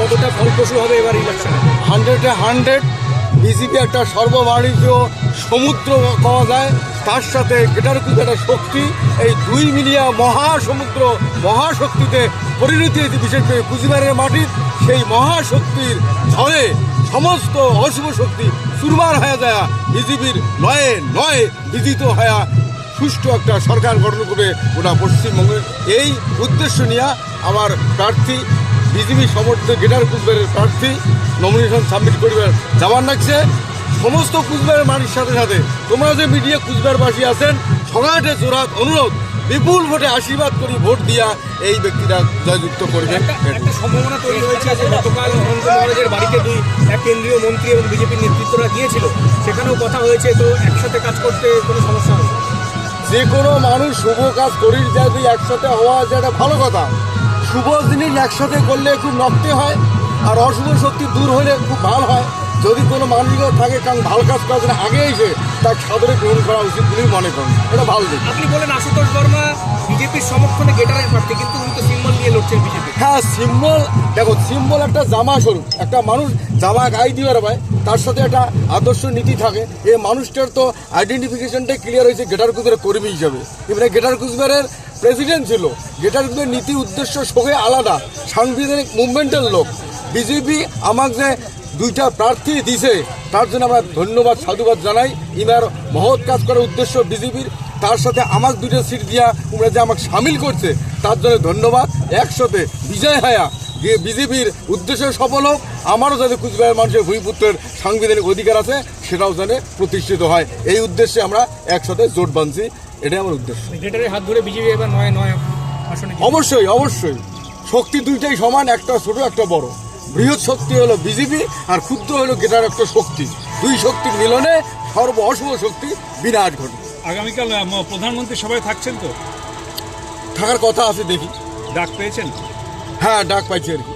কতটা ফলপ্রসূ হবে এবার ইলেকশনে? 100-এ 100 বিজেপি একটা সর্বভারতীয় সমুদ্র পাওয়া যায়, তার সাথে এটার কিন্তু একটা শক্তি, এই দুই মিলিয়া মহাসমুদ্র মহাশক্তিতে পরিণতি হয়েছে। বিশেষ করে কুচবিহারের মাটির সেই মহাশক্তির ঝড়ে সমস্ত অশুভ শক্তি চুরমার হয়ে যায়, বিজেপির নয় নয় বিজিত হয়ে সুষ্ঠু একটা সরকার গঠন করবে গোটা পশ্চিমবঙ্গের। এই উদ্দেশ্য নিয়ে আমার প্রার্থী বিজেপি সমর্থিত গ্রেটার কুচবিহারের প্রার্থী নমিনেশন সাবমিট করবে যাওয়ার লাগছে। সমস্ত কুচবিহারের মানুষের সাথে সাথে তোমরা যে মিডিয়া কুচবিহারবাসী আছেন, সবাইকে জোরাত অনুরোধ, বিপুল ভোটে আশীর্বাদ করি ভোট দিয়া এই ব্যক্তিরা জয়যুক্ত করবেন। একটা সম্ভাবনা তৈরি হয়েছে যে গতকাল অনন্ত মহারাজের বাড়িতে এক কেন্দ্রীয় মন্ত্রী এবং বিজেপির নেতৃত্বরা গিয়েছিল, সেখানেও কথা হয়েছে, তো একসাথে কাজ করতে কোনো সমস্যা হবে? যে কোনো মানুষ শুভ কাজ করির যদি একসাথে হওয়া যেটা ভালো কথা। শুভ জিনিস একসাথে করলে খুব নকতে হয়, আর অশুভ শক্তি দূর হলে খুব ভালো হয়। যদি কোনো মানুষও থাকে কারণ ভালো কাজ করার জন্য আগে এসে তার সাদরে গ্রহণ করা উচিত বলে মনে করেন, এটা ভালো দিক। আপনি বলেন আশুতোষ বর্মা বিজেপির সমর্থনে গেটারের প্রার্থী, কিন্তু উনি তো সিম্বল নিয়ে লড়ছেন বিজেপি। হ্যাঁ, সিম্বল দেখো, সিম্বল একটা জামা স্বরূপ। একটা মানুষ জামা গায়ে দিবার পায়, তার সাথে একটা আদর্শ নীতি থাকে। এই মানুষটার তো আইডেন্টিফিকেশনটাই ক্লিয়ার হয়েছে গ্রেটার কুচবিহারের কর্মী হিসাবে। এবারে গ্রেটার কুচবিহারের প্রেসিডেন্ট ছিল, গ্রেটার কুচবিহারের নীতি উদ্দেশ্য সবাই আলাদা, সাংবিধানিক মুভমেন্টের লোক। বিজেপি আমাকে যে দুইটা প্রার্থী দিছে তার জন্য আমরা ধন্যবাদ সাধুবাদ জানাই। এবার মহৎ কাজ করার উদ্দেশ্য বিজেপির, তার সাথে আমাকে দুটো সিট দিয়া তোমরা যে আমাকে সামিল করছে তার জন্য ধন্যবাদ। একসাথে বিজয় হায়া যে বিজেপির উদ্দেশ্য সফল হোক, আমারও যাতে কুচবিহারের মানুষের ভূমিপুত্রের সাংবিধানিক অধিকার আছে সেটাও যেন প্রতিষ্ঠিত হয়, এই উদ্দেশ্যে আমরা একসাথে জোট বাঁধছি। এটাই আমার উদ্দেশ্য। গেটারের হাত ধরে বিজেপি এবার নয় আসনে। অবশ্যই অবশ্যই, শক্তি দুইটাই সমান, একটা ছোট একটা বড়। বৃহৎ শক্তি হলো বিজেপি আর ক্ষুদ্র হলো গেটার একটা শক্তি। দুই শক্তির মিলনে সর্ব অশুভ শক্তি বিরাট ঘটে। আগামীকাল প্রধানমন্ত্রী সবাই থাকছেন তো? থাকার কথা আছে, দেখি। ডাক পেয়েছেন? হ্যাঁ, ডাক পাইছি আর কি।